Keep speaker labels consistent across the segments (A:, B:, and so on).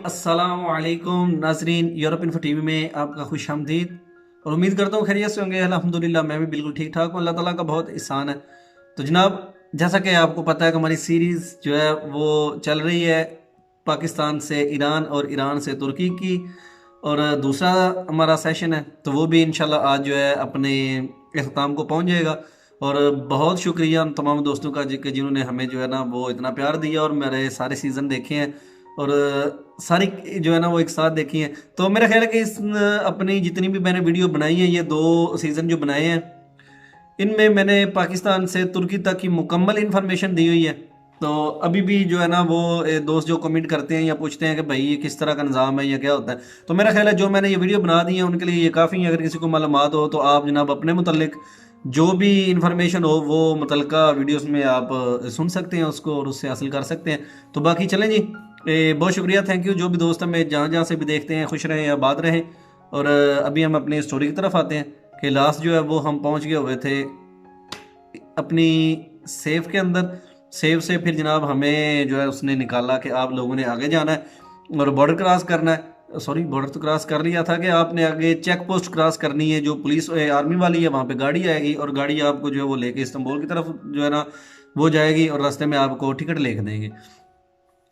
A: अस्सलामुअलैकुम नाजरीन, Europe info TV में आपका खुश आमदीद और उम्मीद करता हूँ खैरियत से होंगे। अल्हम्दुलिल्लाह मैं भी बिल्कुल ठीक ठाक हूँ। अल्लाह ताला का बहुत एहसान है। तो जनाब, जैसा कि आपको पता है कि हमारी सीरीज़ जो है वो चल रही है पाकिस्तान से ईरान और ईरान से तुर्की की, और दूसरा हमारा सेशन है तो वो भी इंशाल्लाह आज जो है अपने अख्ताम को पहुँच जाएगा। और बहुत शुक्रिया उन तमाम दोस्तों का जिन्होंने हमें जो है ना वो इतना प्यार दिया और मेरे सारे सीज़न देखे हैं और सारी जो है ना वो एक साथ देखी हैं। तो मेरा ख्याल है कि इस अपनी जितनी भी मैंने वीडियो बनाई है, ये 2 सीज़न जो बनाए हैं, इनमें मैंने पाकिस्तान से तुर्की तक की मुकम्मल इन्फॉर्मेशन दी हुई है। तो अभी भी जो है ना वो दोस्त जो कमेंट करते हैं या पूछते हैं कि भाई ये किस तरह का निज़ाम है या क्या होता है, तो मेरा ख्याल है जो मैंने ये वीडियो बना दी है उनके लिए ये काफ़ी है। अगर किसी को मालूमात हो तो आप जनाब अपने मुतल्लिक जो भी इंफॉर्मेशन हो वो मुतल्लिका वीडियोस में आप सुन सकते हैं उसको और उससे हासिल कर सकते हैं। तो बाकी चलें जी, बहुत शुक्रिया, थैंक यू। जो भी दोस्त हमें जहाँ जहाँ से भी देखते हैं खुश रहें या आबाद रहें। और अभी हम अपनी स्टोरी की तरफ आते हैं कि लास्ट जो है वो हम पहुँच गए हुए थे अपनी सेफ के अंदर। सेफ से फिर जनाब हमें जो है उसने निकाला कि आप लोगों ने आगे जाना है और बॉर्डर क्रॉस करना है। सॉरी, बॉर्डर तो क्रॉस कर लिया था कि आपने आगे चेक पोस्ट क्रॉस करनी है, जो पुलिस आर्मी वाली है वहाँ पे गाड़ी आएगी और गाड़ी आपको जो है वो लेके इस्तांबुल की तरफ जो है ना वो जाएगी और रास्ते में आपको टिकट लिख देंगे।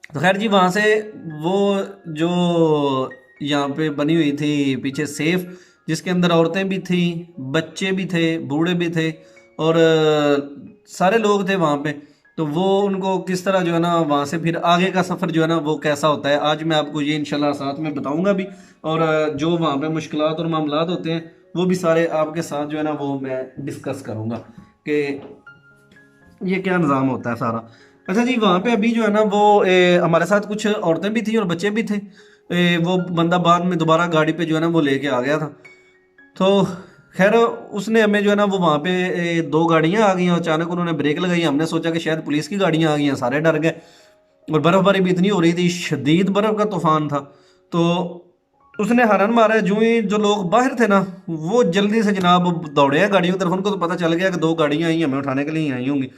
A: तो खैर जी, वहाँ से वो जो यहाँ पे बनी हुई थी पीछे सेफ, जिसके अंदर औरतें भी थी, बच्चे भी थे, बूढ़े भी थे और सारे लोग थे वहाँ पे। तो वो उनको किस तरह जो है ना वहाँ से फिर आगे का सफ़र जो है ना वो कैसा होता है, आज मैं आपको ये इंशाल्लाह साथ में बताऊंगा भी। और जो वहाँ पे मुश्किलात और मामलात होते हैं वो भी सारे आपके साथ जो है ना वो मैं डिस्कस करूँगा कि ये क्या निज़ाम होता है सारा। अच्छा जी, वहाँ पे अभी जो है ना वो हमारे साथ कुछ औरतें भी थी और बच्चे भी थे। वो बंदा बाद में दोबारा गाड़ी पे जो है ना वो लेके आ गया था। तो खैर उसने हमें जो है ना वो वहाँ पे 2 गाड़ियाँ आ गई और अचानक उन्होंने ब्रेक लगाई। हमने सोचा कि शायद पुलिस की गाड़ियाँ आ गई हैं, सारे डर गए। और बर्फ़बारी भी इतनी हो रही थी, शदीद बर्फ़ का तूफान था। तो उसने हॉर्न मारा, जो ही जो लोग बाहर थे ना वो जल्दी से जनाब दौड़े हैं गाड़ियों की तरफ। उनको तो पता चल गया कि 2 गाड़ियाँ आई हमें उठाने के लिए आई होंगी।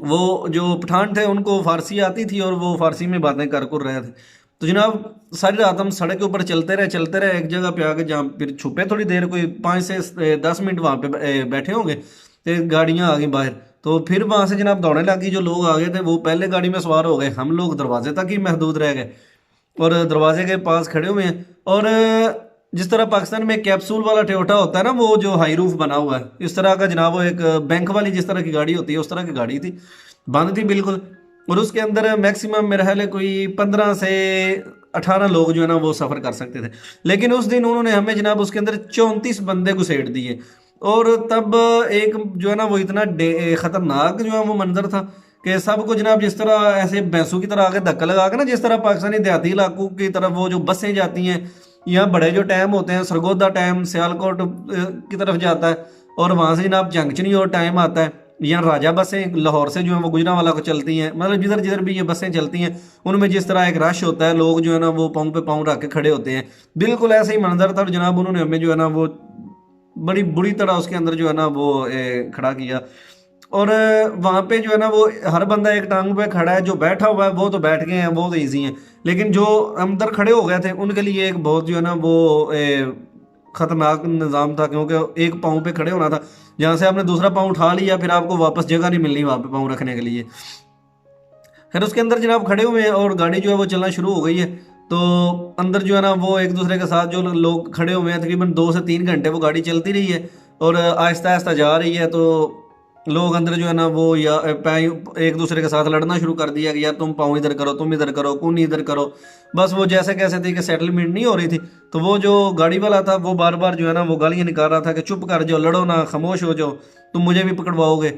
A: वो जो पठान थे उनको फारसी आती थी और वो फारसी में बातें कर रहे थे। तो जनाब सारी रात हम सड़क के ऊपर चलते रहे एक जगह पे आके, जहाँ फिर छुपे थोड़ी देर, कोई 5 से 10 मिनट वहाँ पे बैठे होंगे तो गाड़ियाँ आ गई बाहर। तो फिर वहाँ से जनाब दौड़ने लगी, जो लोग आ गए थे वो पहले गाड़ी में सवार हो गए, हम लोग दरवाजे तक ही महदूद रह गए और दरवाजे के पास खड़े हुए हैं। और जिस तरह पाकिस्तान में कैप्सूल वाला टोयोटा होता है ना, वो जो हाई रूफ बना हुआ है, इस तरह का जनाब वो एक बैंक वाली जिस तरह की गाड़ी होती है उस तरह की गाड़ी थी, बंद थी बिल्कुल। और उसके अंदर मैक्सिमम मेरा ख्याल है कोई 15 से 18 लोग जो है ना वो सफ़र कर सकते थे। लेकिन उस दिन उन्होंने हमें जनाब उसके अंदर 34 बंदे घुसेड़ दिए। और तब एक जो है ना वो इतना ख़तरनाक जो है वो मंजर था कि सबको जनाब जिस तरह ऐसे भैंसों की तरह आगे धक्का लगा के ना, जिस तरह पाकिस्तानी देहाती इलाकों की तरफ वो जो बसें जाती हैं, यहाँ बड़े जो टाइम होते हैं, सरगोदा टाइम सियालकोट की तरफ जाता है और वहाँ से जनाब जंक्शनी और टाइम आता है। यहाँ राजा बसें लाहौर से जो है वो गुजरांवाला को चलती हैं, मतलब जिधर जिधर भी ये बसें चलती हैं उनमें जिस तरह एक रश होता है, लोग जो है ना वो पाँव पे पाँव रख के खड़े होते हैं, बिल्कुल ऐसे ही मंजर था। और जनाब उन्होंने हमें जो है ना वो बड़ी बुरी तरह उसके अंदर जो है ना वो खड़ा किया। और वहाँ पे जो है ना वो हर बंदा एक टांग पे खड़ा है, जो बैठा हुआ है वो तो बैठ गए हैं, वो तो ईजी हैं, लेकिन जो अंदर खड़े हो गए थे उनके लिए एक बहुत जो है ना वो ख़तरनाक निज़ाम था, क्योंकि एक पाँव पे खड़े होना था, जहाँ से आपने दूसरा पाँव उठा लिया फिर आपको वापस जगह नहीं मिलनी वहाँ पे पाँव रखने के लिए। फिर उसके अंदर जनाब खड़े हुए हैं और गाड़ी जो है वो चलना शुरू हो गई है। तो अंदर जो है ना वो एक दूसरे के साथ जो लोग खड़े हुए हैं, तकरीबन 2 से 3 घंटे वो गाड़ी चलती रही है और आहिस्ता आहिस्ता जा रही है। तो लोग अंदर जो है ना वो या एक दूसरे के साथ लड़ना शुरू कर दिया कि यार तुम पाँव इधर करो, तुम इधर करो, कौन इधर करो। बस वो जैसे कैसे थी कि सेटलमेंट नहीं हो रही थी। तो वो जो गाड़ी वाला था वो बार बार जो है ना वो गालियाँ निकाल रहा था कि चुप कर जाओ, लड़ो ना, खामोश हो जाओ, तुम मुझे भी पकड़वाओगे।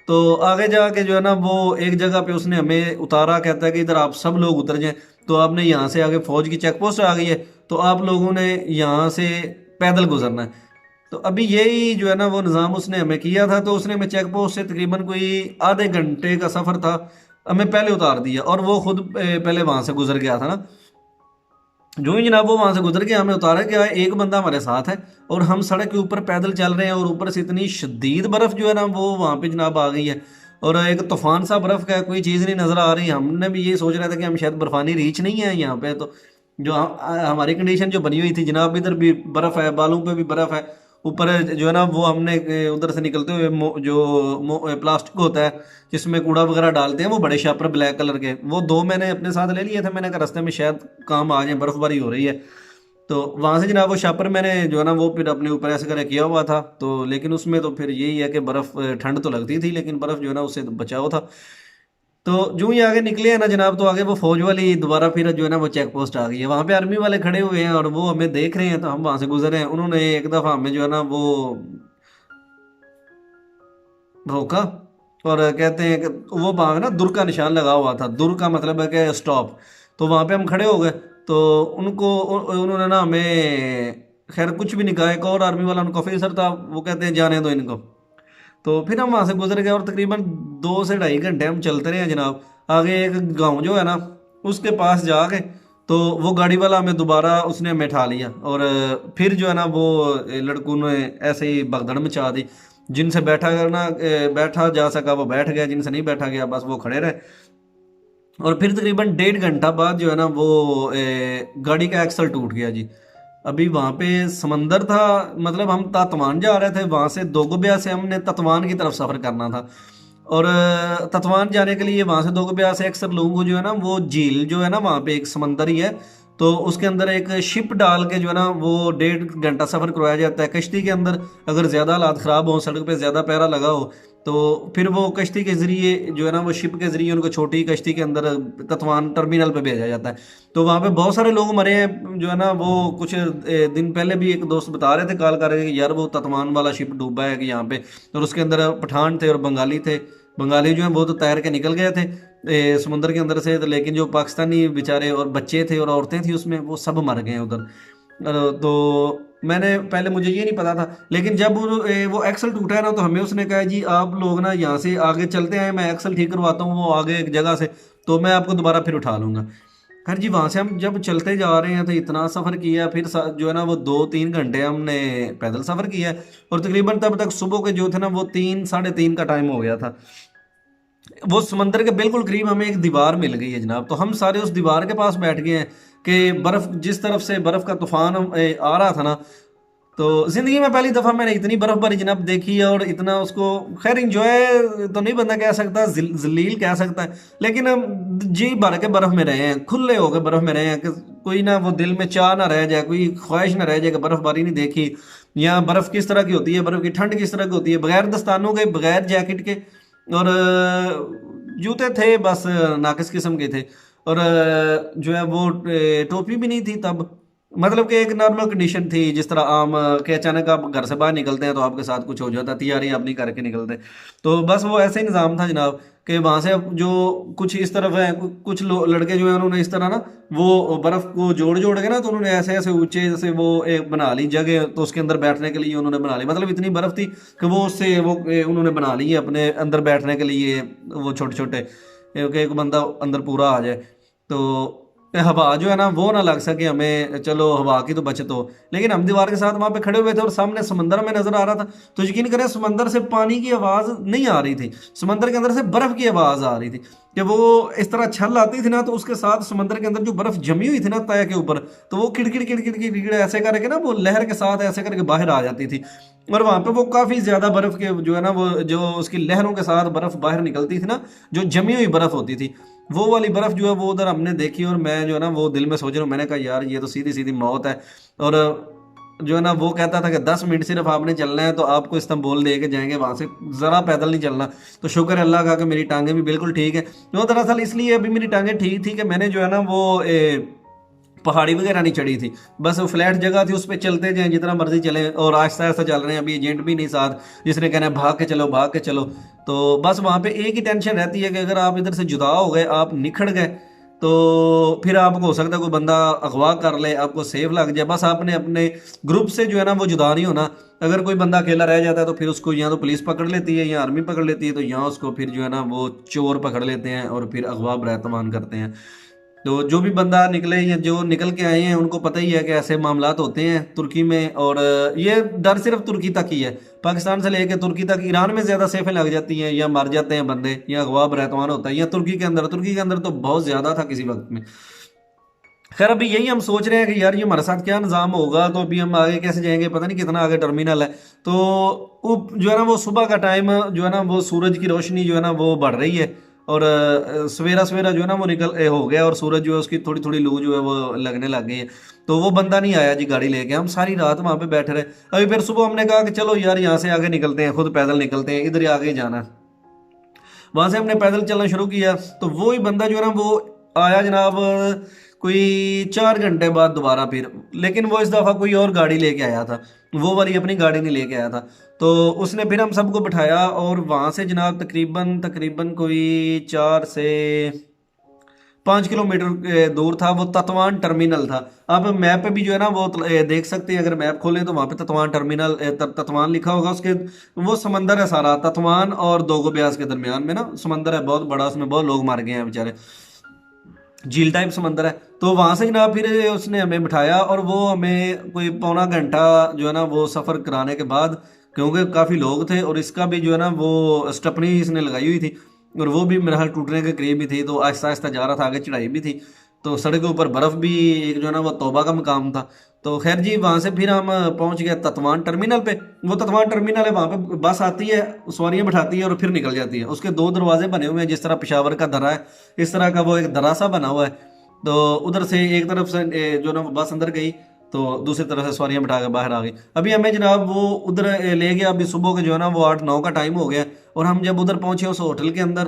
A: तो आगे जाके जो है ना वो एक जगह पे उसने हमें उतारा, कहता है कि इधर आप सब लोग उतर जाएं। तो आपने यहाँ से आगे फौज की चेक पोस्ट आ गई है, तो आप लोगों ने यहाँ से पैदल गुजरना है। तो अभी यही जो है ना वो निज़ाम उसने हमें किया था। तो उसने हमें चेक पोस्ट से तकरीबन कोई आधे घंटे का सफ़र था, हमें पहले उतार दिया और वो खुद पहले वहाँ से गुजर गया था ना। जो ही जनाब वो वहाँ से गुजर के हमें उतारा गया, एक बंदा हमारे साथ है और हम सड़क के ऊपर पैदल चल रहे हैं और ऊपर से इतनी शदीद बर्फ़ जो है ना वो वहाँ पे जनाब आ गई है। और एक तूफान सा बर्फ़ का कोई चीज़ नहीं नज़र आ रही। हमने भी ये सोच रहा था कि हम शायद बर्फ़ानी रीच नहीं है यहाँ पे, तो जो हमारी कंडीशन जो बनी हुई थी जनाब, इधर भी बर्फ़ है, बालों पे भी बर्फ़ है, ऊपर जो है ना वो हमने उधर से निकलते हुए प्लास्टिक होता है जिसमें कूड़ा वगैरह डालते हैं, वो बड़े शापर ब्लैक कलर के, वो 2 मैंने अपने साथ ले लिए थे। मैंने कहा रास्ते में शायद काम आ जाए, बर्फ़बारी हो रही है। तो वहाँ से जनाब वो शापर मैंने जो है ना वो फिर अपने ऊपर ऐसे करके किया हुआ था। तो लेकिन उसमें तो फिर यही है कि बर्फ़ ठंड तो लगती थी लेकिन बर्फ़ जो है ना उससे बचाव था। तो जो ही आगे निकले हैं ना जनाब, तो आगे वो फौज वाली दोबारा फिर जो है ना वो चेक पोस्ट आ गई है। वहाँ पे आर्मी वाले खड़े हुए हैं और वो हमें देख रहे हैं, तो हम वहाँ से गुजरे हैं। उन्होंने एक दफ़ा हमें जो है ना वो रोका और कहते हैं कि वो वहाँ पे ना दुर का निशान लगा हुआ था। दुर का मतलब है कि स्टॉप। तो वहाँ पे हम खड़े हो गए। तो उन्होंने ना हमें खैर कुछ भी नहीं कहा। एक और आर्मी वाला उनका ऑफिसर था, वो कहते हैं जाने दो इनको। तो फिर हम वहाँ से गुजर गए और तकरीबन 2 से ढाई घंटे हम चलते रहे हैं जनाब। आगे एक गांव जो है ना उसके पास जाके तो वो गाड़ी वाला हमें दोबारा उसने हमें ठा लिया और फिर जो है ना वो लड़कों ने ऐसे ही भगदड़ मचा दी। जिनसे बैठा जा सका वो बैठ गया, जिनसे नहीं बैठा गया बस वो खड़े रहे। और फिर तकरीबन 1.5 घंटा बाद जो है ना वो गाड़ी का एक्सल टूट गया जी। अभी वहाँ पे समंदर था, मतलब हम तत्वान जा रहे थे, वहाँ से दोगुबिया से हमने तत्वान की तरफ सफ़र करना था। और तत्वान जाने के लिए वहाँ से दोगुबिया से अक्सर लोगों को जो है ना वो झील जो है ना वहाँ पे एक समंदर ही है, तो उसके अंदर एक शिप डाल के जो है ना वो 1.5 घंटा सफ़र करवाया जाता है कश्ती के अंदर। अगर ज़्यादा हालात ख़राब हो, सड़क पे ज़्यादा पैरा लगा हो, तो फिर वो कश्ती के ज़रिए जो है ना वो शिप के ज़रिए उनको छोटी कश्ती के अंदर तत्वान टर्मिनल पे भेजा जाता है। तो वहाँ पे बहुत सारे लोग मरे हैं जो है ना वो कुछ दिन पहले भी एक दोस्त बता रहे थे कॉल कर रहे थे कि यार वो तत्वान वाला शिप डूबा है कि यहाँ पे। और उसके अंदर पठान थे और बंगाली थे। बंगाली जो है वो तो तैर के निकल गए थे समुद्र के अंदर से, तो लेकिन जो पाकिस्तानी बेचारे और बच्चे थे और औरतें थी उसमें, वो सब मर गए उधर। तो मैंने पहले मुझे ये नहीं पता था, लेकिन जब वो एक्सल टूटा है ना तो हमें उसने कहा जी आप लोग ना यहाँ से आगे चलते हैं, मैं एक्सल ठीक करवाता हूँ वो आगे एक जगह से, तो मैं आपको दोबारा फिर उठा लूँगा। खैर जी वहाँ से हम जब चलते जा रहे हैं तो इतना सफ़र किया, फिर जो है ना वो 2-3 घंटे हमने पैदल सफ़र किया है। और तकरीबन तब तक सुबह के जो थे ना वो 3-3:30 का टाइम हो गया था। वो समंदर के बिल्कुल करीब हमें एक दीवार मिल गई है जनाब। तो हम सारे उस दीवार के पास बैठ गए हैं कि बर्फ़ जिस तरफ से बर्फ़ का तूफान आ रहा था ना, तो ज़िंदगी में पहली दफ़ा मैंने इतनी बर्फ़बारी जनाब देखी है। और इतना उसको खैर इंजॉय तो नहीं बंदा कह सकता, जलील कह सकता है, लेकिन हम जी भर के बर्फ़ में रहे हैं, खुले होकर बर्फ़ में रहे हैं कि कोई ना वो दिल में चाह ना रह जाए, कोई ख्वाहिश ना रह जाए कि बर्फ़बारी नहीं देखी, या बर्फ़ किस तरह की होती है, बर्फ़ की ठंड किस तरह की होती है, बगैर दस्तानों के बगैर जैकेट के। और जूते थे बस नाकिस किस्म के थे। और जो है वो टोपी भी नहीं थी तब, मतलब कि एक नॉर्मल कंडीशन थी जिस तरह आम के अचानक आप घर से बाहर निकलते हैं तो आपके साथ कुछ हो जाता है, तैयारी आप नहीं करके निकलते। तो बस वो ऐसे ही निज़ाम था जनाब कि वहाँ से अब जो कुछ इस तरफ है कुछ लड़के जो है उन्होंने इस तरह ना वो बर्फ़ को जोड़ जोड़ के ना, तो उन्होंने ऐसे ऐसे ऊंचे जैसे वो एक बना ली जगह, तो उसके अंदर बैठने के लिए उन्होंने बना ली, मतलब इतनी बर्फ़ थी कि वो उससे वो उन्होंने बना ली है अपने अंदर बैठने के लिए वो छोटे छोटे, एक बंदा अंदर पूरा आ जाए। तो हवा जो है ना वो ना लग सके हमें, चलो हवा की तो बचत हो। लेकिन हम दीवार के साथ वहाँ पे खड़े हुए थे और सामने समंदर में नजर आ रहा था, तो यकीन करें समंदर से पानी की आवाज़ नहीं आ रही थी, समंदर के अंदर से बर्फ़ की आवाज़ आ रही थी कि वो इस तरह छल आती थी ना, तो उसके साथ समंदर के अंदर जो बर्फ़ जमी हुई थी ना तय के ऊपर, तो वो किड़किड़ किड़किड़ किड़किड़ ऐसे करके ना वो लहर के साथ ऐसे करके बाहर आ जाती थी। और वहाँ पे वो काफ़ी ज़्यादा बर्फ़ के जो है ना वो जो उसकी लहरों के साथ बर्फ़ बाहर निकलती थी ना, जो जमी हुई बर्फ़ होती थी, वो वाली बर्फ़ जो है वो उधर हमने देखी। और मैं जो है ना वो दिल में सोच रहा हूँ, मैंने कहा यार ये तो सीधी सीधी मौत है। और जो है ना वो कहता था कि 10 मिनट सिर्फ आपने चलना है तो आपको इस्तांबुल ले के जाएंगे, वहाँ से ज़रा पैदल नहीं चलना। तो शुक्र है अल्लाह का कि मेरी टांगें भी बिल्कुल ठीक है। तो दरअसल इसलिए अभी मेरी टांगें ठीक थी कि मैंने जो है ना वो पहाड़ी वगैरह नहीं चढ़ी थी, बस वो फ्लैट जगह थी, उस पर चलते जाएं जितना मर्जी चलें, और आहिस्ता आहिस्ता चल रहे हैं। अभी एजेंट भी नहीं साथ जिसने कहना है भाग के चलो भाग के चलो। तो बस वहाँ पे एक ही टेंशन रहती है कि अगर आप इधर से जुदा हो गए, आप निखड़ गए, तो फिर आपको हो सकता है कोई बंदा अगवा कर ले, आपको सेफ लग जाए। बस आपने अपने ग्रुप से जो है ना वो जुदा नहीं होना। अगर कोई बंदा अकेला रह जाता है तो फिर उसको या तो पुलिस पकड़ लेती है या आर्मी पकड़ लेती है, तो यहाँ उसको फिर जो है ना वो चोर पकड़ लेते हैं और फिर अगवा बरतमान करते हैं। तो जो भी बंदा निकले या जो निकल के आए हैं उनको पता ही है कि ऐसे मामलात होते हैं तुर्की में। और ये डर सिर्फ तुर्की तक ही है, पाकिस्तान से लेकर तुर्की तक। ईरान में ज़्यादा सेफें लग जाती हैं या मर जाते हैं बंदे या अगवा बरहतवान होता है, या तुर्की के अंदर तो बहुत ज़्यादा था किसी वक्त में। खैर अभी यही हम सोच रहे हैं कि यार ये हमारे साथ क्या निज़ाम होगा, तो अभी हम आगे कैसे जाएंगे, पता नहीं कितना आगे टर्मिनल है। तो वो जो है ना वो सुबह का टाइम जो है ना वो सूरज की रोशनी जो है ना वो बढ़ रही है, और सवेरा सवेरा जो है ना वो हो गया, और सूरज जो है उसकी थोड़ी थोड़ी लू जो है वो लगने लग गई है। तो वो बंदा नहीं आया जी गाड़ी लेके, हम सारी रात वहाँ पे बैठे रहे। अभी फिर सुबह हमने कहा कि चलो यार यहाँ से आगे निकलते हैं, खुद पैदल निकलते हैं, इधर ही आगे जाना है। वहां से हमने पैदल चलना शुरू किया, तो वो ही बंदा जो है ना वो आया जनाब कोई 4 घंटे बाद दोबारा फिर। लेकिन वो इस दफ़ा कोई और गाड़ी लेके आया था, वो वाली अपनी गाड़ी नहीं लेके आया था। तो उसने फिर हम सबको बिठाया, और वहां से जनाब तकरीबन तकरीबन कोई 4 से 5 किलोमीटर दूर था वो ततवान टर्मिनल था। आप मैप पे भी जो है ना वो देख सकते हैं, अगर मैप खोलें तो वहाँ पे ततवान टर्मिनल ततवान लिखा होगा। उसके वो समंदर है सारा, ततवान और दोगो ब्यास के दरमियान में ना समंदर है बहुत बड़ा, उसमें बहुत लोग मार गए हैं बेचारे, झील टाइप समंदर है। तो वहां से जनाब फिर उसने हमें बिठाया, और वो हमें कोई पौना घंटा जो है ना वो सफ़र कराने के बाद, क्योंकि काफ़ी लोग थे और इसका भी जो है ना वो स्टपनी इसने लगाई हुई थी, और वो भी मेरा हाल टूटने के करीब ही थी, तो आहिस्ता आहिस्ता जा रहा था, आगे चढ़ाई भी थी। तो सड़क के ऊपर बर्फ़ भी एक जो है ना वो तौबा का मकाम था। तो खैर जी वहाँ से फिर हम पहुँच गए ततवान टर्मिनल पे। वो ततवान टर्मिनल है, वहाँ पे बस आती है, सवारियाँ बिठाती है और फिर निकल जाती है। उसके 2 दरवाजे बने हुए हैं, जिस तरह पेशावर का दर्रा है इस तरह का वो एक दर्रा सा बना हुआ है। तो उधर से एक तरफ से जो ना बस अंदर गई, तो दूसरी तरफ से सवारियाँ बिठा के बाहर आ गई। अभी हमें जनाब वो उधर ले गया, अभी सुबह के जो है ना वो 8-9 का टाइम हो गया। और हम जब उधर पहुंचे उस होटल के अंदर,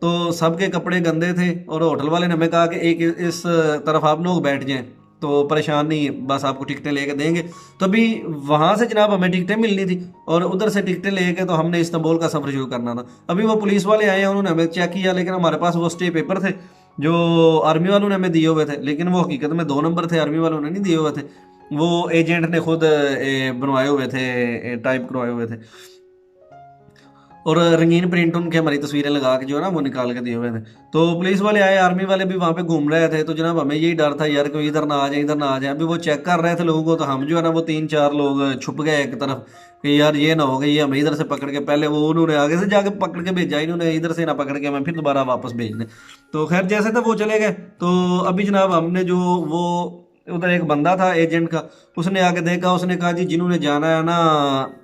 A: तो सबके कपड़े गंदे थे, और होटल वाले ने हमें कहा कि एक इस तरफ आप लोग बैठ जाएं, तो परेशान नहीं, बस आपको टिकटें लेके देंगे। तो अभी वहाँ से जनाब हमें टिकटें मिलनी थी, और उधर से टिकटें लेके तो हमने इस्तांबुल का सफ़र शुरू करना था। अभी वो पुलिस वाले आए हैं, उन्होंने हमें चेक किया, लेकिन हमारे पास वो स्टे पेपर थे जो आर्मी वालों ने हमें दिए हुए थे, लेकिन वो हकीकत में 2 नंबर थे, आर्मी वालों ने नहीं दिए हुए थे। वो एजेंट ने खुद बनवाए हुए थे, टाइप करवाए हुए थे, और रंगीन प्रिंट उनके हमारी तस्वीरें लगा के जो है ना वो निकाल के दिए हुए थे। तो पुलिस वाले आए, आर्मी वाले भी वहाँ पे घूम रहे थे। तो जनाब हमें यही डर था यार कि इधर ना आ जाए, इधर ना आ जाए। अभी वो चेक कर रहे थे लोगों को, तो हम जो है ना वो 3-4 लोग छुप गए एक तरफ कि यार ये ना हो गई, ये हमें इधर से पकड़ के, पहले वो उन्होंने आगे से जाके पकड़ के भेजा, इन्होंने इधर से ना पकड़ के हमें फिर दोबारा वापस भेज दें। तो खैर जैसे थे वो चले गए। तो अभी जनाब हमने जो वो उधर एक बंदा था एजेंट का, उसने आके देखा, उसने कहा जी जिन्होंने जाना है ना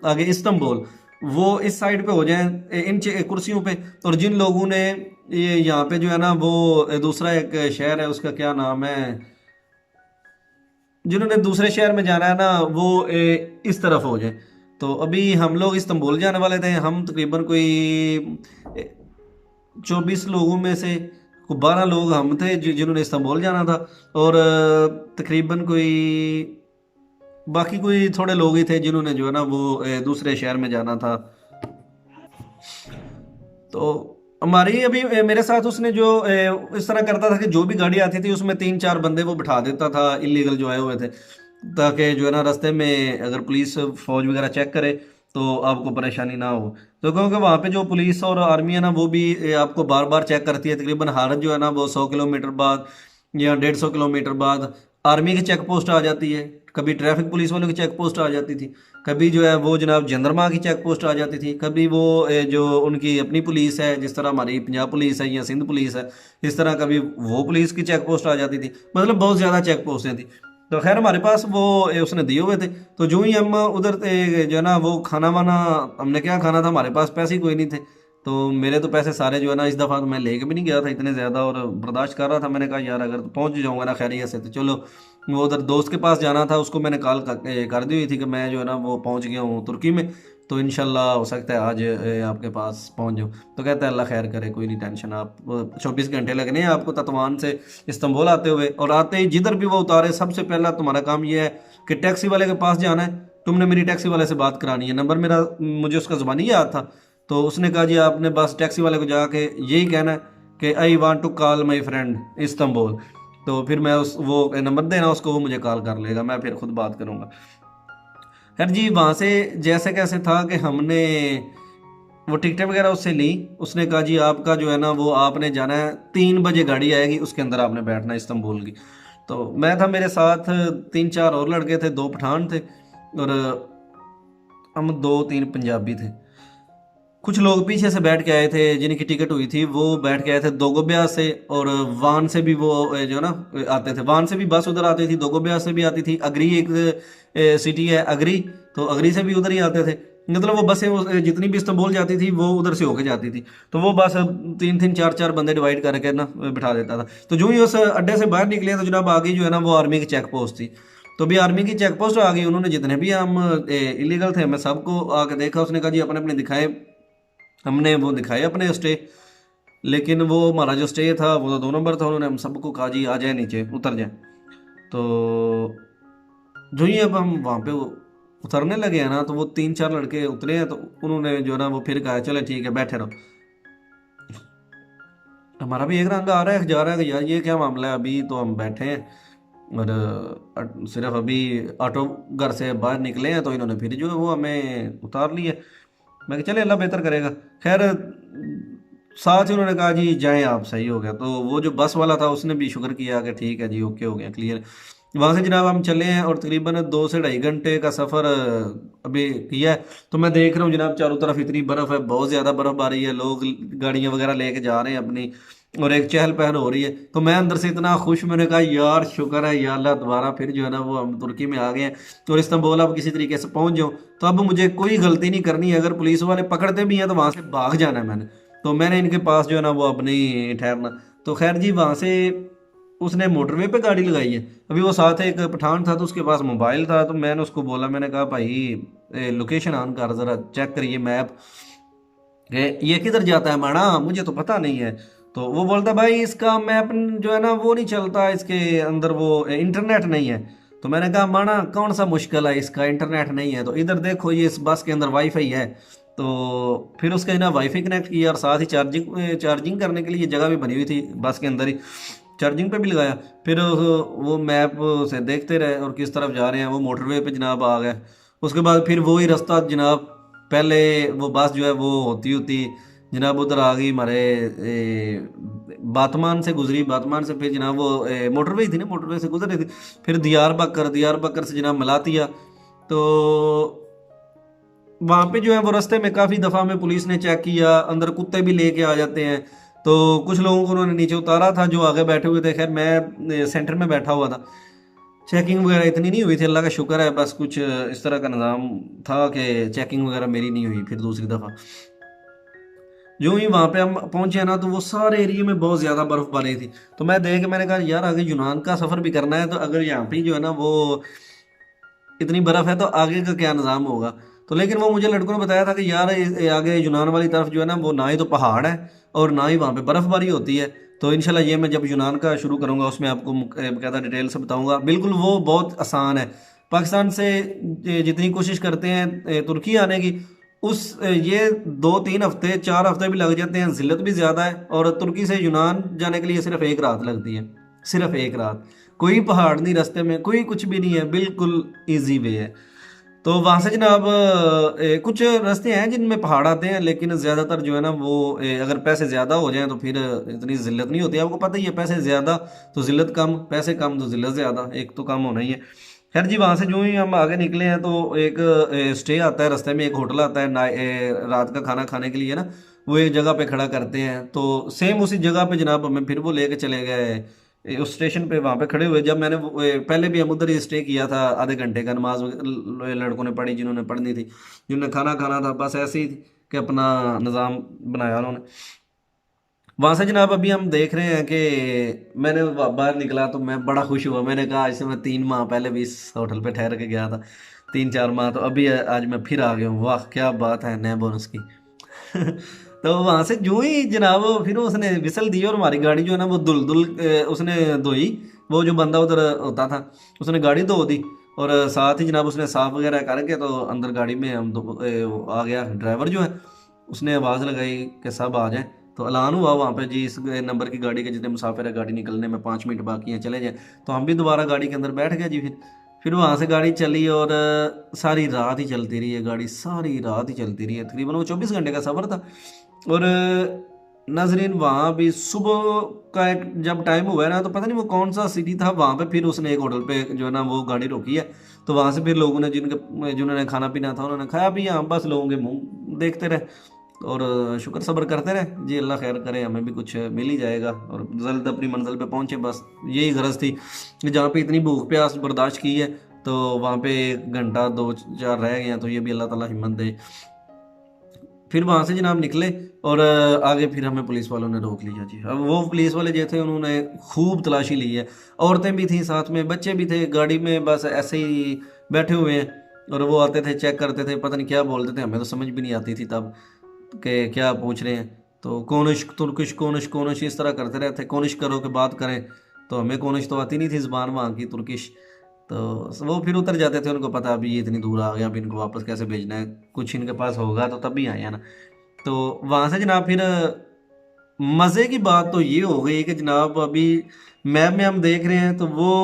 A: आगे इस्तांबुल, वो इस साइड पे हो जाएं इन कुर्सियों पे। और जिन लोगों ने ये यहाँ पे जो है ना वो दूसरा एक शहर है, उसका क्या नाम है, जिन्होंने दूसरे शहर में जाना है ना वो इस तरफ हो जाए। तो अभी हम लोग इस्तांबुल जाने वाले थे, हम तकरीबन कोई 24 लोगों में से 12 लोग हम थे जिन्होंने इस्तांबुल जाना था, और तकरीबन कोई बाकी कोई थोड़े लोग ही थे जिन्होंने जो है ना वो दूसरे शहर में जाना था। तो हमारी अभी मेरे साथ उसने जो इस तरह करता था कि जो भी गाड़ी आती थी उसमें 3-4 बंदे वो बिठा देता था इलीगल जो आए हुए थे, ताकि जो है ना रास्ते में अगर पुलिस फौज वगैरह चेक करे तो आपको परेशानी ना हो। तो क्योंकि वहाँ पे जो पुलिस और आर्मी है ना वो भी आपको बार बार चेक करती है, तकरीबन हर जो है ना वो 100 किलोमीटर बाद या 150 किलोमीटर बाद आर्मी की चेक पोस्ट आ जाती है, कभी ट्रैफिक पुलिस वालों की चेक पोस्ट आ जाती थी, कभी जो है वो जनाब जनरमा की चेक पोस्ट आ जाती थी, कभी वो जो उनकी अपनी पुलिस है जिस तरह हमारी पंजाब पुलिस है या सिंध पुलिस है इस तरह कभी वो पुलिस की चेक पोस्ट आ जाती थी। मतलब बहुत ज़्यादा चेक पोस्टें थी। तो खैर हमारे पास वो उसने दिए हुए थे। तो जो ही हम उधर जो है ना वो खाना वाना, हमने क्या खाना था, हमारे पास पैसे ही कोई नहीं थे। तो मेरे तो पैसे सारे जो है ना इस दफ़ा तो मैं लेके भी नहीं गया था इतने ज़्यादा, और बर्दाश्त कर रहा था। मैंने कहा यार अगर पहुंच जाऊंगा ना खैरियत से तो चलो। वो उधर दोस्त के पास जाना था, उसको मैंने कॉल कर दी हुई थी कि मैं जो है ना वो पहुंच गया हूँ तुर्की में, तो इंशाल्लाह हो सकता है आज आपके पास पहुंच जाऊँ। तो कहता है अल्लाह खैर करे, कोई नहीं टेंशन, आप 24 घंटे लगने हैं आपको ततवान से इस्तांबुल आते हुए। और आते ही जिधर भी वो उतारे सबसे पहला तुम्हारा काम यह है कि टैक्सी वाले के पास जाना है, तुमने मेरी टैक्सी वाले से बात करानी है। नंबर मेरा मुझे उसका ज़बानी याद था। तो उसने कहा जी आपने बस टैक्सी वाले को जाके यही कहना है कि I want to call my friend Istanbul. तो फिर मैं उस वो नंबर देना उसको, वो मुझे कॉल कर लेगा, मैं फिर खुद बात करूँगा। खैर जी वहाँ से जैसे कैसे था कि हमने वो टिकटें वगैरह उससे ली। उसने कहा जी आपका जो है ना वो आपने जाना है 3 बजे गाड़ी आएगी उसके अंदर आपने बैठना है इस्तांबुल की। तो मैं था, मेरे साथ 3-4 और लड़के थे, 2 पठान थे और हम 2-3 पंजाबी थे। कुछ लोग पीछे से बैठ के आए थे जिनकी टिकट हुई थी, वो बैठ के आए थे दोगोबिया से, और वान से भी वो जो ना आते थे, वान से भी बस उधर आती थी, दोगोबिया से भी आती थी, अगरी एक सिटी है अगरी, तो अगरी से भी उधर ही आते थे। मतलब वो बसें जितनी भी इस्तांबुल जाती थी वो उधर से होके जाती थी। तो वो बस 3-3 4-4 बंदे डिवाइड करके ना बिठा देता था। तो जो ही उस अड्डे से बाहर निकले तो जनाब आगे जो है ना वो आर्मी की चेक पोस्ट थी। तो भी आर्मी की चेक पोस्ट आ गई, उन्होंने जितने भी हम इलीगल थे मैं सबको आके देखा। उसने कहा जी अपने अपने दिखाए, हमने वो दिखाए अपने स्टे, लेकिन वो हमारा जो स्टे था वो तो 2 नंबर था। उन्होंने हम सबको कहा जी आ जाए नीचे उतर जाए। तो जो ही अब हम वहाँ पे उतरने लगे हैं ना, तो वो 3-4 लड़के उतरे हैं, तो उन्होंने जो ना वो फिर कहा चले ठीक है बैठे रहो। हमारा भी एक रंग आ रहा है जा रहा है कि यार ये क्या मामला है, अभी तो हम बैठे हैं और सिर्फ अभी ऑटो घर से बाहर निकले हैं तो इन्होंने फिर जो है वो हमें उतार लिया। मैं कहा चले अल्लाह बेहतर करेगा। खैर साथ ही उन्होंने कहा जी जाएं आप, सही हो गया। तो वो जो बस वाला था उसने भी शुक्र किया कि ठीक है जी ओके हो गया क्लियर। वहाँ से जनाब हम चले हैं और तकरीबन 2 से ढाई घंटे का सफ़र अभी किया है। तो मैं देख रहा हूँ जनाब चारों तरफ इतनी बर्फ़ है, बहुत ज़्यादा बर्फ़बारी है, लोग गाड़ियाँ वगैरह लेके जा रहे हैं अपनी, और एक चहल पहल हो रही है। तो मैं अंदर से इतना खुश, मैंने कहा यार शुक्र है या अल्लाह, दोबारा फिर जो है ना वो हम तुर्की में आ गए हैं और इस्तांबुल अब किसी तरीके से पहुंच जाऊँ। तो अब मुझे कोई गलती नहीं करनी है, अगर पुलिस वाले पकड़ते भी हैं तो वहाँ से भाग जाना है मैंने। तो मैंने इनके पास जो है ना वो अपनी ठहरना। तो खैर जी वहाँ से उसने मोटरवे पे गाड़ी लगाई है। अभी वो साथ एक पठान था तो उसके पास मोबाइल था, तो मैंने उसको बोला, मैंने कहा भाई लोकेशन ऑन कर, ज़रा चेक करिए मैप, ये किधर जाता है माना, मुझे तो पता नहीं है। तो वो बोलता भाई इसका मैप जो है ना वो नहीं चलता, इसके अंदर वो इंटरनेट नहीं है। तो मैंने कहा माना कौन सा मुश्किल है, इसका इंटरनेट नहीं है तो इधर देखो ये इस बस के अंदर वाईफाई है। तो फिर उसके ना वाईफाई कनेक्ट किया और साथ ही चार्जिंग करने के लिए जगह भी बनी हुई थी बस के अंदर ही, चार्जिंग पे भी लगाया। फिर वो मैप से देखते रहे और किस तरफ जा रहे हैं, वो मोटरवे पे जनाब आ गए। उसके बाद फिर वही रास्ता जनाब, पहले वो बस जो है वो होती होती जनाब उधर आ गई हमारे बातमान से गुजरी, बातमान से फिर जनाब वो मोटरवे थी ना, मोटरवे से गुजर रही थी। फिर दियार बकर से जनाब मलातिया। तो वहाँ पे जो है वो रास्ते में काफ़ी दफ़ा में पुलिस ने चेक किया, अंदर कुत्ते भी लेके आ जाते हैं। तो कुछ लोगों को उन्होंने नीचे उतारा था जो आगे बैठे हुए थे। खैर मैं सेंटर में बैठा हुआ था, चेकिंग वगैरह इतनी नहीं हुई थी, अल्लाह का शुक्र है। बस कुछ इस तरह का निज़ाम था कि चेकिंग वगैरह मेरी नहीं हुई। फिर दूसरी दफ़ा जो ही वहाँ पे हम पहुंचे ना तो वो सारे एरिया में बहुत ज़्यादा बर्फ़बारी थी। तो मैं देख के मैंने कहा यार आगे यूनान का सफ़र भी करना है, तो अगर यहाँ पे जो है ना वो इतनी बर्फ़ है तो आगे का क्या निज़ाम होगा। तो लेकिन वो मुझे लड़कों ने बताया था कि यार आगे यूनान वाली तरफ जो है ना वो ना ही तो पहाड़ है और ना ही वहाँ पे बर्फ़बारी होती है। तो इंशाल्लाह ये मैं जब यूनान का शुरू करूँगा उसमें आपको बकायदा डिटेल से बताऊँगा। बिल्कुल वो बहुत आसान है। पाकिस्तान से जितनी कोशिश करते हैं तुर्की आने की, उस ये 2-3 हफ्ते 4 हफ्ते भी लग जाते हैं, जिल्लत भी ज़्यादा है। और तुर्की से यूनान जाने के लिए सिर्फ एक रात लगती है, सिर्फ एक रात। कोई पहाड़ नहीं रास्ते में, कोई कुछ भी नहीं है, बिल्कुल इजी वे है। तो वहाँ से जनाब कुछ रास्ते हैं जिनमें पहाड़ आते हैं, लेकिन ज़्यादातर जो है ना वो अगर पैसे ज़्यादा हो जाएं तो फिर इतनी ज़िल्लत नहीं होती। आपको पता ही है पैसे ज़्यादा तो ज़िल्लत कम, पैसे कम तो ज़िल्लत ज़्यादा, एक तो कम होना ही है। खैर जी वहाँ से जो ही हम आगे निकले हैं तो एक स्टे आता है रास्ते में, एक होटल आता है रात का खाना खाने के लिए ना, वो एक जगह पे खड़ा करते हैं। तो सेम उसी जगह पे जनाब हमें फिर वो लेके चले गए उस स्टेशन पे। वहाँ पे खड़े हुए जब मैंने पहले भी हम उधर ही स्टे किया था, आधे घंटे का नमाज लड़कों ने पढ़ी जिन्होंने पढ़नी थी, जिन्होंने खाना खाना था, बस ऐसे ही कि अपना निज़ाम बनाया उन्होंने। वहाँ से जनाब अभी हम देख रहे हैं कि मैंने बाहर निकला तो मैं बड़ा खुश हुआ। मैंने कहा आज से मैं 3 माह पहले भी इस होटल पे ठहर के गया था, 3-4 माह, तो अभी आज मैं फिर आ गया हूँ। वाह क्या बात है नए बोनस की। तो वहाँ से जो ही जनाब फिर उसने विसल दी और हमारी गाड़ी जो है ना वो दुल दुल उसने धोई। वो जो बंदा उधर होता था उसने गाड़ी धो दी और साथ ही जनाब उसने साफ वगैरह करके तो अंदर गाड़ी में हम आ गया। ड्राइवर जो है उसने आवाज़ लगाई कि सब आ जाएं। तो ऐलान हुआ वहाँ पे जी इस नंबर की गाड़ी के जितने मुसाफिर है गाड़ी निकलने में 5 मिनट बाकी हैं चले जाएं। तो हम भी दोबारा गाड़ी के अंदर बैठ गए जी फिर। फिर वहाँ से गाड़ी चली और सारी रात ही चलती रही है गाड़ी, सारी रात ही चलती रही है, तकरीबन वो 24 घंटे का सफ़र था। और नाजरीन वहाँ भी सुबह का एक जब टाइम हुआ है ना, तो पता नहीं वो कौन सा सिटी था, वहाँ पे फिर उसने एक होटल पे जो है ना वो गाड़ी रोकी है। तो वहाँ से फिर लोगों ने जिन्होंने खाना पीना था उन्होंने खाया पिया, हम बस लोगों के मुंह देखते रहे और शुक्र सब्र करते रहे जी, अल्लाह खैर करे, हमें भी कुछ मिल ही जाएगा और जल्द अपनी मंजिल पे पहुँचे, बस यही गरज थी कि जहाँ पे इतनी भूख प्यास बर्दाश्त की है तो वहाँ पे 1 घंटा 2 4 रह गए हैं, तो ये भी अल्लाह ताला हिम्मत दे। फिर वहाँ से जनाब निकले और आगे फिर हमें पुलिस वालों ने रोक लिया जी। अब वो पुलिस वाले जो थे उन्होंने खूब तलाशी ली है, औरतें भी थी साथ में, बच्चे भी थे गाड़ी में, बस ऐसे ही बैठे हुए हैं। और वो आते थे चेक करते थे, पता नहीं क्या बोलते थे, हमें तो समझ भी नहीं आती थी तब कि क्या पूछ रहे हैं। तो कोनिश तुर्किश कोनिश कोनिश इस तरह करते रहते, कोनिश करो कि बात करें, तो हमें कोनिश तो आती नहीं थी ज़बान वहाँ की तुर्किश। तो वो फिर उतर जाते थे, उनको पता अभी ये इतनी दूर आ गया, अभी इनको वापस कैसे भेजना है, कुछ इनके पास होगा तो तब भी आए हैं ना। तो वहाँ से जनाब फिर मज़े की बात तो ये हो गई कि जनाब अभी मैप में हम देख रहे हैं तो वो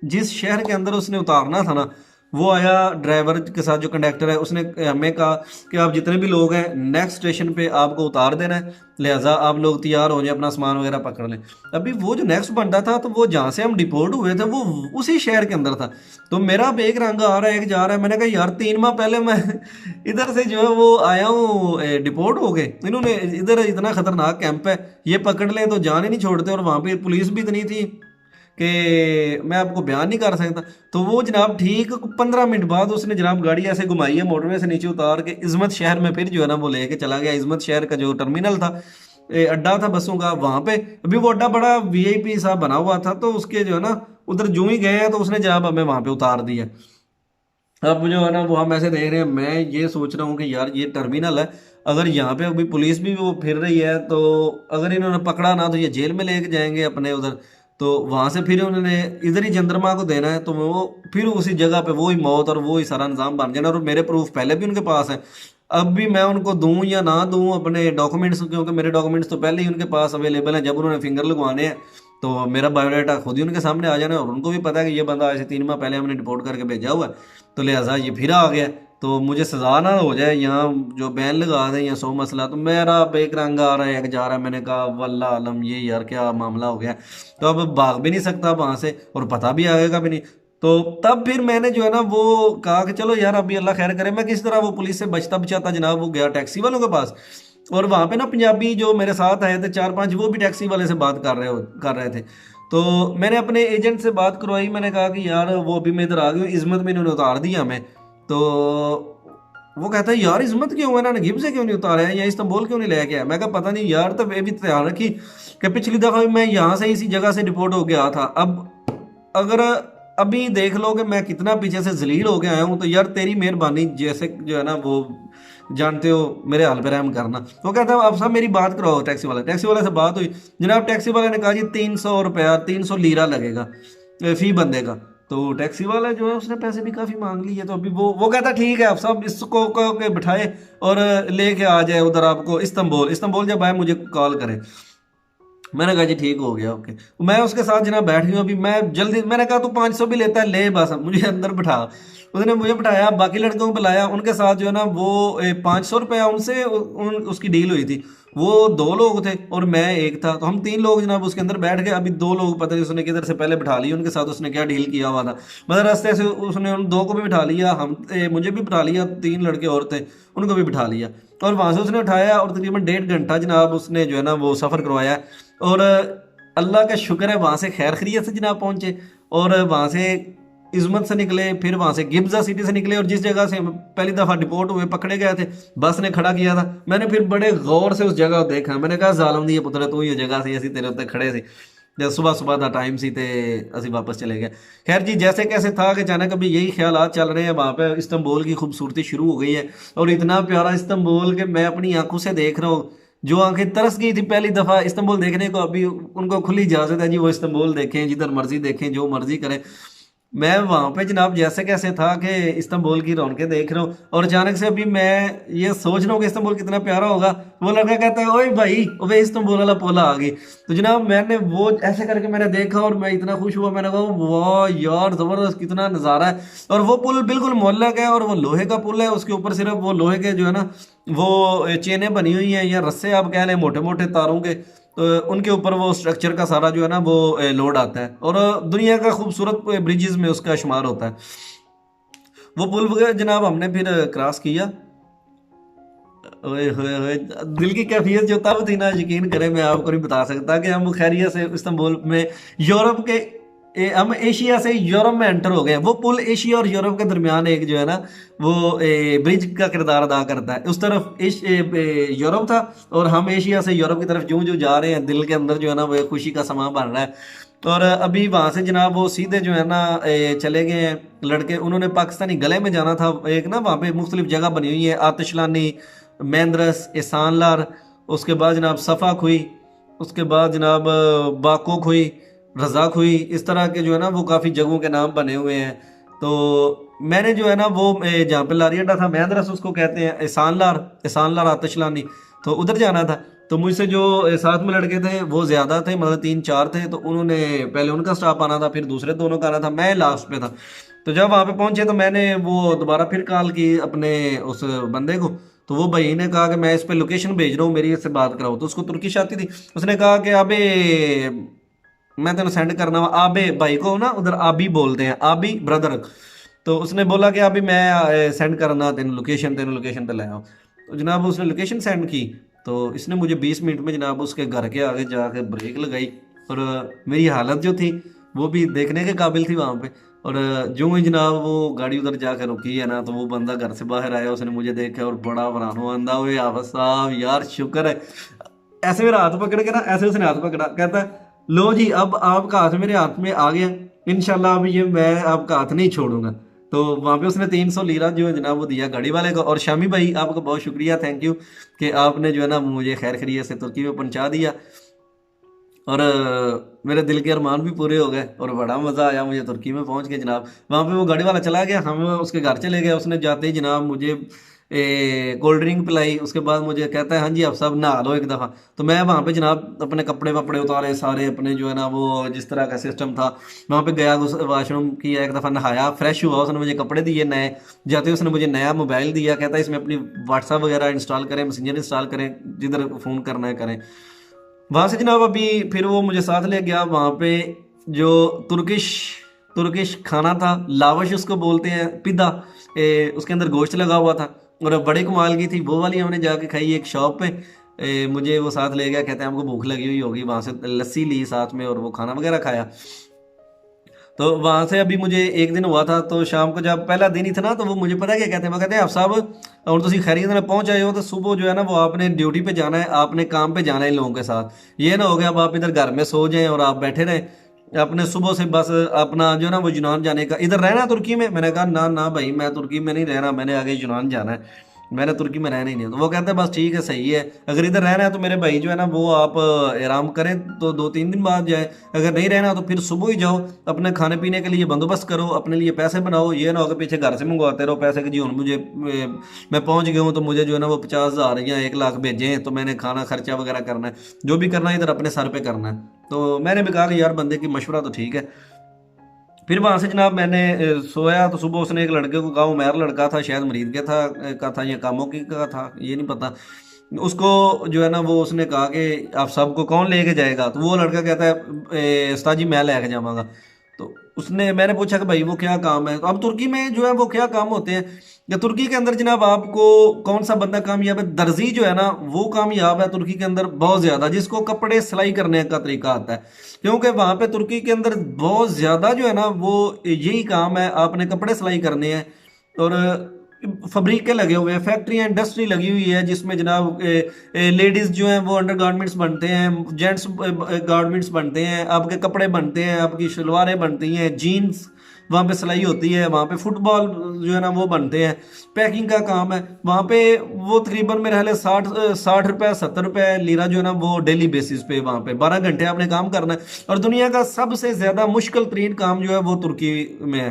A: जिस शहर के अंदर उसने उतारना था ना, वो आया ड्राइवर के साथ, जो कंडक्टर है उसने हमें कहा कि आप जितने भी लोग हैं नेक्स्ट स्टेशन पे आपको उतार देना है, लिहाजा आप लोग तैयार हो जाए, अपना सामान वगैरह पकड़ लें। अभी वो जो नेक्स्ट बंदा था, तो वो जहाँ से हम डिपोर्ट हुए थे वो उसी शहर के अंदर था। तो मेरा अब एक रंग आ रहा है एक जा रहा है, मैंने कहा यार 3 माह पहले मैं इधर से जो है वो आया हूँ, डिपोर्ट हो गए, इन्होंने इधर इतना खतरनाक कैंप है, ये पकड़ लें तो जान ही नहीं छोड़ते, और वहाँ पे पुलिस भी इतनी थी कि मैं आपको बयान नहीं कर सकता। तो वो जनाब ठीक 15 मिनट बाद उसने जनाब गाड़ी ऐसे घुमाई है, मोटरवे से नीचे उतार के इज़्ज़त शहर में फिर जो है ना वो लेके चला गया। इज़्ज़त शहर का जो टर्मिनल था, अड्डा था बसों का, वहाँ पे अभी वो अड्डा बड़ा वीआईपी सा बना हुआ था, तो उसके जो है ना उधर जूं ही गए हैं तो उसने जनाब हमें वहाँ पे उतार दिया। अब जो है ना वो हम ऐसे देख रहे हैं, मैं ये सोच रहा हूँ कि यार ये टर्मिनल है, अगर यहाँ पे अभी पुलिस भी वो फिर रही है, तो अगर इन्होंने पकड़ा ना तो ये जेल में लेके जाएंगे अपने उधर, तो वहाँ से फिर उन्होंने इधर ही चंद्रमा को देना है, तो वो फिर उसी जगह पे वो ही मौत और वो ही सारा निज़ाम बन जाना। और मेरे प्रूफ पहले भी उनके पास है, अब भी मैं उनको दूं या ना दूं अपने डॉक्यूमेंट्स, क्योंकि मेरे डॉक्यूमेंट्स तो पहले ही उनके पास अवेलेबल हैं, जब उन्होंने फिंगर लगवाने हैं तो मेरा बायोडाटा खुद ही उनके सामने आ जाना है, और उनको भी पता है कि ये बंदा ऐसे 3 माह पहले हमने रिपोर्ट करके भेजा हुआ है, तो लिहाजा ये फिर आ गया, तो मुझे सजा ना हो जाए, यहाँ जो बैन लगा दें या 100 मसला। तो मेरा बेक रंग आ रहा है एक जा रहा है, मैंने कहा वल्ला आलम ये यार क्या मामला हो गया। तो अब भाग भी नहीं सकता वहाँ से और पता भी आएगा भी नहीं। तो तब फिर मैंने जो है ना वो कहा कि चलो यार अभी अल्लाह खैर करे, मैं किस तरह वो पुलिस से बचता बचाता जनाब वो गया टैक्सी वालों के पास। और वहाँ पे ना पंजाबी जो मेरे साथ आए थे 4 5, वो भी टैक्सी वाले से बात कर रहे थे। तो मैंने अपने एजेंट से बात करवाई, मैंने कहा कि यार वो अभी मैं इधर आ गई हूँ, इज़्ज़त में इन्होंने उतार दिया हमें। तो वो कहता है यार इज़्ज़त क्यों है, इन्होंने गिब से क्यों नहीं उतारा है या इस्तांबुल क्यों नहीं लेके आया। मैं कहा पता नहीं यार, तो ये भी ध्यान रखी कि पिछली दफ़ा भी मैं यहाँ से इसी जगह से रिपोर्ट हो गया था, अब अगर अभी देख लो कि मैं कितना पीछे से जलील हो गया आया हूँ, तो यार तेरी मेहरबानी, जैसे जो है ना वो जानते हो मेरे हाल पे रहम करना। वो कहता है अब सब मेरी बात कराओ टैक्सी वाले से बात हुई, जनाब टैक्सी वाले ने कहा जी 300 रुपया 300 लीरा लगेगा फी बंदे का। तो टैक्सी वाला जो है उसने पैसे भी काफ़ी मांग लिए, तो अभी वो कहता ठीक है आप सब इसको कहो के बिठाए और लेके आ जाए उधर आपको इस्तांबुल, इस्तांबुल जब आए मुझे कॉल करें। मैंने कहा जी ठीक हो गया ओके। मैं उसके साथ जनाब बैठ गया, अभी मैं जल्दी, मैंने कहा तू 500 भी लेता है ले, बस मुझे अंदर बिठा। उसने मुझे बिठाया, बाकी लड़कों को बुलाया, उनके साथ जो है ना वो 500 रुपया उनसे उसकी डील हुई थी। वो 2 लोग थे और मैं एक था, तो हम 3 लोग जनाब उसके अंदर बैठ गए। अभी 2 लोग पता नहीं उसने किधर से पहले बिठा लिए, उनके साथ उसने क्या डील किया हुआ था, मतलब रास्ते से उसने उन 2 को भी बिठा लिया, मुझे भी बिठा लिया, 3 लड़के और थे उनको भी बिठा लिया। और वहाँ से उसने उठाया और तकरीबन 1.5 घंटा जनाब उसने जो है ना वो सफ़र करवाया। और अल्लाह का शुक्र है वहाँ से खैर खैरियत से जनाब पहुँचे, और वहाँ से इज़्ज़त से निकले, फिर वहाँ से गिब्जा सिटी से निकले, और जिस जगह से हम पहली दफ़ा डिपोर्ट हुए पकड़े गए थे बस ने खड़ा किया था, मैंने फिर बड़े गौर से उस जगह को देखा। मैंने कहा जालम दी पुत्र तू ये जगह से, असी तेरे उत्ते खड़े थे जब सुबह सुबह का टाइम सी, ते असी वापस चले गए। खैर जी जैसे कैसे था कि अचानक अभी यही ख्यालात चल रहे हैं, वहाँ पे इस्तांबुल की खूबसूरती शुरू हो गई है, और इतना प्यारा इस्तांबुल कि मैं अपनी आंखों से देख रहा हूँ। जो आंखें तरस गई थी पहली दफ़ा इस्तांबुल देखने को, अभी उनको खुली इजाज़त है जी, वो इस्तांबुल देखें, जिधर मर्जी देखें, जो मर्जी करें। मैं वहां पे जनाब जैसे कैसे था कि इस्तांबुल की रौनकें देख रहा हूँ, और अचानक से अभी मैं ये सोच रहा हूँ कि इस्तांबुल कितना प्यारा होगा। वो लड़का कहता है ओए भाई वे इस्तांबुल वाला पुल आ गई। तो जनाब मैंने वो ऐसे करके मैंने देखा और मैं इतना खुश हुआ, मैंने कहा वाह यार जबरदस्त कितना नज़ारा है। और वो पुल बिल्कुल मुअल्लक है और वो लोहे का पुल है, उसके ऊपर सिर्फ वो लोहे के जो है ना वो चेनें बनी हुई हैं या रस्से आप कह लें मोटे मोटे तारों के, तो उनके ऊपर वो स्ट्रक्चर का सारा जो है ना वो लोड आता है, और दुनिया का खूबसूरत ब्रिजेस में उसका शुमार होता है वो पुल वगैरह। जनाब हमने फिर क्रॉस किया। ओए होए होए, दिल की कैफियत जो तब थी ना, यकीन करें मैं आपको नहीं बता सकता कि हम खैरियत से इस्तांबुल में यूरोप के हम एशिया से यूरोप में एंटर हो गए। वो पुल एशिया और यूरोप के दरमियान एक जो है ना वो ब्रिज का किरदार अदा करता है। उस तरफ यूरोप था और हम एशिया से यूरोप की तरफ जो जो जा रहे हैं, दिल के अंदर जो है ना वो एक खुशी का समा बन रहा है। और अभी वहाँ से जनाब वो सीधे जो है ना चले गए हैं लड़के, उन्होंने पाकिस्तानी गले में जाना था। एक ना वहाँ पे मुख्तलिफ जगह बनी हुई है, आतिशलानी, मेंद्रस, एहसानलार, उसके बाद जनाब सफ़ा खुई, उसके बाद जनाब बाको खुई, रज़ा खुई, इस तरह के जो है ना वो काफ़ी जगहों के नाम बने हुए हैं। तो मैंने जो है ना वो जहाँ पे लारी अड्डा था, मेंद्रस उसको कहते हैं, एहसानलार, एहसानलार आतिशलानी, तो उधर जाना था। तो मुझसे जो साथ में लड़के थे वो ज़्यादा थे, मतलब 3-4 थे, तो उन्होंने पहले उनका स्टॉप आना था, फिर दूसरे दोनों का आना था, मैं लास्ट पे था। तो जब वहाँ पे पहुँचे तो मैंने वो दोबारा फिर कॉल की अपने उस बंदे को। तो वो भाई ने कहा कि मैं इस पे लोकेशन भेज रहा हूँ, मेरी इससे बात कराओ। तो उसको तुर्किश आती थी, उसने कहा कि अबे मैं तेन सेंड करना वा। आबे भाई को ना उधर आबी बोलते हैं, आबी ब्रदर। तो उसने बोला कि अभी मैं सेंड करना तेन लोकेशन पे ले आओ। तो जनाब उसने लोकेशन सेंड की, तो इसने मुझे 20 मिनट में जनाब उसके घर के आगे जाके ब्रेक लगाई, और मेरी हालत जो थी वो भी देखने के काबिल थी वहाँ पे। और जो ही जनाब वो गाड़ी उधर जाकर रुकी है ना, तो वो बंदा घर से बाहर आया, उसने मुझे देखा और बड़ा बरानो आंदा हुए आफत साहब यार शुक्र है। ऐसे मेरा हाथ पकड़ के ना, ऐसे उसने हाथ पकड़ा, कहता है लो जी अब आपका हाथ मेरे हाथ में आ गया, इंशाल्लाह अब ये मैं आपका हाथ नहीं छोड़ूंगा। तो वहाँ पे उसने 300 लीरा जो है जनाब वो दिया गाड़ी वाले को। और शामी भाई आपका बहुत शुक्रिया, थैंक यू कि आपने जो है ना मुझे खैर खैरियत से तुर्की में पहुंचा दिया, और मेरे दिल के अरमान भी पूरे हो गए, और बड़ा मज़ा आया मुझे तुर्की में पहुंच के जनाब। वहाँ पे वो गाड़ी वाला चला गया, हम उसके घर चले गए। उसने जाते ही जनाब मुझे कोल्ड ड्रिंक पिलाई, उसके बाद मुझे कहता है हाँ जी आप सब नहा लो एक दफ़ा। तो मैं वहाँ पे जनाब अपने कपड़े वपड़े उतारे सारे अपने, जो है ना वो जिस तरह का सिस्टम था वहाँ पे गया, उस वाशरूम किया, एक दफ़ा नहाया, फ्रेश हुआ, उसने मुझे कपड़े दिए नए। जाते उसने मुझे नया मोबाइल दिया, कहता है इसमें अपनी व्हाट्सअप वगैरह इंस्टॉल करें, मैसेंजर इंस्टॉल करें, जिधर फ़ोन करना है करें। वहाँ से जनाब अभी फिर वो मुझे साथ ले गया वहाँ पे, जो तुर्किश तुर्किश खाना था, लावश उसको बोलते हैं, पिदा, उसके अंदर गोश्त लगा हुआ था और बड़े कमाल की थी वो वाली। हमने जाके खाई एक शॉप पे, मुझे वो साथ ले गया, कहते हैं हमको भूख लगी हुई होगी, वहाँ से लस्सी ली साथ में और वो खाना वगैरह खाया। तो वहाँ से अभी मुझे एक दिन हुआ था, तो शाम को जब पहला दिन ही था ना, तो वो मुझे पता है क्या कहते हैं, वो कहते हैं आप साहब और तुम खैरियत में पहुंच आए हो, तो सुबह जो है ना वो आपने ड्यूटी पे जाना है, आपने काम पे जाना है इन लोगों के साथ। ये ना हो गया अब आप इधर घर में सो जाएं और आप बैठे रहें अपने, सुबह से बस अपना जो है ना वो यूनान जाने का, इधर रहना तुर्की में। मैंने कहा ना ना भाई मैं तुर्की में नहीं रहना, मैंने आगे यूनान जाना है, मैंने तुर्की में रहना ही नहीं है। तो वो कहते हैं बस ठीक है सही है, अगर इधर रहना है तो मेरे भाई जो है ना वो आप आराम करें तो 2-3 दिन बाद जाए, अगर नहीं रहना तो फिर सुबह ही जाओ, अपने खाने पीने के लिए बंदोबस्त करो, अपने लिए पैसे बनाओ, ये ना हो कि पीछे घर से मंगवाते रहो पैसे कि जी हूँ मुझे मैं पहुँच गया हूँ तो मुझे जो है ना वो 50,000 या 1 लाख भेजें तो मैंने खाना खर्चा वगैरह करना है, जो भी करना है इधर अपने सर पे करना है। तो मैंने भी कहा कि यार बंदे की मशवरा तो ठीक है। फिर वहाँ से जनाब मैंने सोया, तो सुबह उसने एक लड़के को कहा, मेरा लड़का था शायद मरीद के था का था या कामों की का था ये नहीं पता, उसको जो है ना वो उसने कहा कि आप सबको कौन लेके जाएगा। तो वो लड़का कहता है उस्ताद जी मैं लेके जाऊँगा। तो उसने मैंने पूछा कि भाई वो क्या काम है, तो अब तुर्की में जो है वो क्या काम होते हैं, या तुर्की के अंदर जनाब आपको कौन सा बंदा कामयाब है, दर्जी जो है ना वो कामयाब है तुर्की के अंदर बहुत ज़्यादा, जिसको कपड़े सिलाई करने का तरीका आता है। क्योंकि वहाँ पे तुर्की के अंदर बहुत ज़्यादा जो है ना वो यही काम है, आपने कपड़े सिलाई करने हैं। और फब्रिकें लगे हुए हैं, फैक्ट्रियाँ इंडस्ट्री लगी हुई है, जिसमें जनाब लेडीज़ जो हैं वो अंडर गारमेंट्स बनते हैं, जेंट्स गारमेंट्स बनते हैं, आपके कपड़े बनते हैं, आपकी शलवारें बनती हैं, जीन्स वहाँ पे सिलाई होती है, वहाँ पे फुटबॉल जो है ना वो बनते हैं, पैकिंग का काम है वहाँ पे। वो तकरीबन मेरे ख्याल 60 रुपये 70 रुपये लीरा जो है ना वो डेली बेसिस पे वहाँ पे 12 घंटे आपने काम करना है। और दुनिया का सबसे ज़्यादा मुश्किल तरीन काम जो है वो तुर्की में है।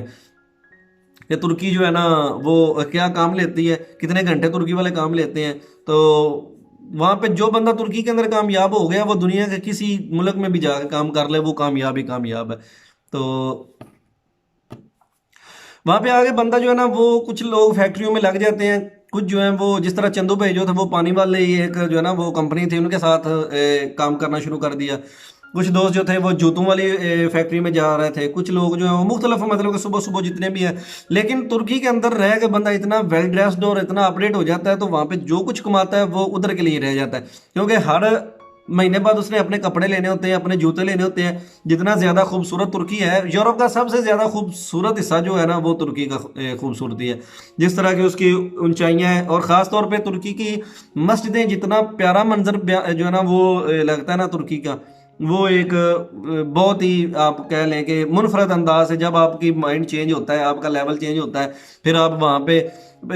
A: कि तुर्की जो है ना वो क्या काम लेती है, कितने घंटे तुर्की वाले काम लेते हैं। तो वहाँ पे जो बंदा तुर्की के अंदर कामयाब हो गया वो दुनिया के किसी मुल्क में भी जाकर काम कर ले वो कामयाब ही कामयाब है। तो वहाँ पे आगे बंदा जो है ना वो कुछ लोग फैक्ट्रियों में लग जाते हैं, कुछ जो है वो जिस तरह चंदू भाई जो थे वो पानी वाले ही एक जो है ना वो कंपनी थी उनके साथ काम करना शुरू कर दिया। कुछ दोस्त जो थे वो जूतों वाली फैक्ट्री में जा रहे थे, कुछ लोग जो है वो मुख्तलिफ मतलब कि सुबह सुबह जितने भी हैं। लेकिन तुर्की के अंदर रह के बंदा इतना वेल ड्रेस्ड और इतना अपडेट हो जाता है तो वहाँ पे जो कुछ कमाता है वो उधर के लिए रह जाता है, क्योंकि हर महीने बाद उसने अपने कपड़े लेने होते हैं, अपने जूते लेने होते हैं। जितना ज़्यादा खूबसूरत तुर्की है, यूरोप का सबसे ज़्यादा खूबसूरत हिस्सा जो है ना वो तुर्की का खूबसूरती है। जिस तरह की उसकी ऊंचाइयाँ हैं और ख़ास तौर पे तुर्की की मस्जिदें, जितना प्यारा मंजर जो है ना वो लगता है ना तुर्की का, वो एक बहुत ही आप कह लें कि मुनफरद अंदाज है। जब आपकी माइंड चेंज होता है, आपका लेवल चेंज होता है, फिर आप वहाँ पे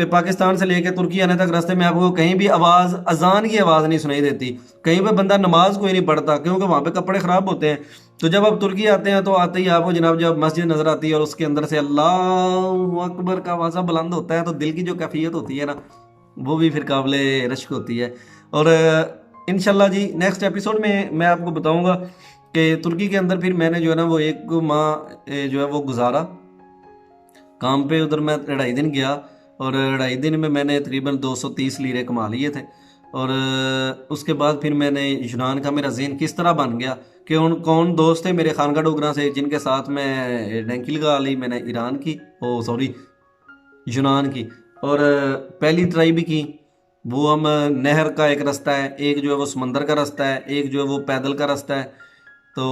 A: पाकिस्तान से लेकर तुर्की आने तक रास्ते में आपको कहीं भी आवाज़, अजान की आवाज़ नहीं सुनाई देती। कहीं पे बंदा नमाज कोई नहीं पढ़ता क्योंकि वहाँ पे कपड़े ख़राब होते हैं। तो जब आप तुर्की आते हैं तो आते ही आपको जनाब जब मस्जिद नज़र आती है और उसके अंदर से अल्लाह अकबर का आवाज़ा बुलंद होता है तो दिल की जो कैफियत होती है ना वो भी फिर काबिल रश्क होती है। और इंशाल्लाह जी नेक्स्ट एपिसोड में मैं आपको बताऊंगा कि तुर्की के अंदर फिर मैंने जो है ना वो 1 माह जो है वो गुजारा काम पे। उधर मैं 2.5 दिन गया और 2.5 दिन में मैंने तकरीबन 230 लीरे कमा लिए थे। और उसके बाद फिर मैंने यूनान का मेरा ज़हन किस तरह बन गया कि उन कौन दोस्त थे मेरे खानका डोगरा से जिनके साथ मैं डैंकी लगा ली मैंने ईरान की, ओ सॉरी यूनान की। और पहली ट्राई भी की। वो हम नहर का एक रास्ता है, एक जो है वो समंदर का रास्ता है, एक जो है वो पैदल का रास्ता है। तो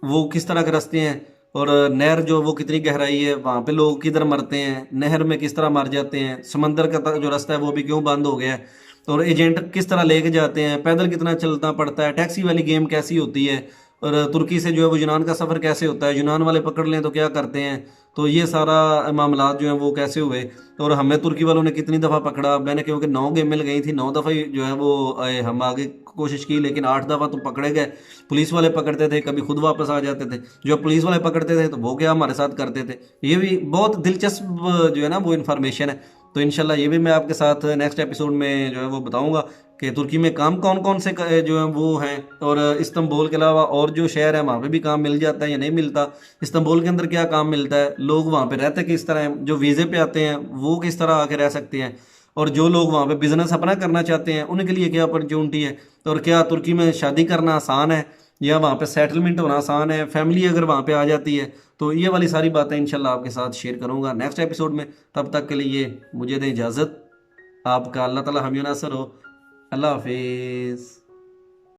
A: वो किस तरह के रास्ते हैं और नहर जो वो कितनी गहराई है, वहाँ पे लोग किधर मरते हैं, नहर में किस तरह मर जाते हैं, समंदर का जो रास्ता है वो भी क्यों बंद हो गया है, और एजेंट किस तरह लेके जाते हैं, पैदल कितना चलना पड़ता है, टैक्सी वाली गेम कैसी होती है, और तुर्की से जो है वो यूनान का सफ़र कैसे होता है, यूनान वाले पकड़ लें तो क्या करते हैं। तो ये सारा मामला जो है वो कैसे हुए और हमें तुर्की वालों ने कितनी दफ़ा पकड़ा। मैंने क्योंकि 9 गेम मिल गई थी, 9 दफ़ा ही जो है वो हम आगे कोशिश की, लेकिन 8 दफ़ा तो पकड़े गए। पुलिस वाले पकड़ते थे, कभी खुद वापस आ जाते थे। जो पुलिस वाले पकड़ते थे तो वो क्या हमारे साथ करते थे। ये भी बहुत दिलचस्प जो है ना वो इन्फॉर्मेशन है। तो इंशाल्लाह ये भी मैं आपके साथ नेक्स्ट एपिसोड में जो है वो बताऊंगा कि तुर्की में काम कौन कौन से जो है वो हैं, और इस्तंबुल के अलावा और जो शहर है वहाँ पे भी काम मिल जाता है या नहीं मिलता, इस्तंबुल के अंदर क्या काम मिलता है, लोग वहाँ पे रहते किस तरह हैं, जो वीज़े पे आते हैं वो किस तरह आके रह सकते हैं, और जो लोग वहाँ पे बिजनेस अपना करना चाहते हैं उनके लिए क्या अपॉर्चुनिटी है, और क्या तुर्की में शादी करना आसान है या वहाँ पे सेटलमेंट होना आसान है, फैमिली अगर वहाँ पे आ जाती है। तो ये वाली सारी बातें इंशाल्लाह आपके साथ शेयर करूँगा नेक्स्ट एपिसोड में। तब तक के लिए मुझे दें इजाज़त। आपका अल्लाह ताला हम नासर हो। अल्लाह हाफिज़।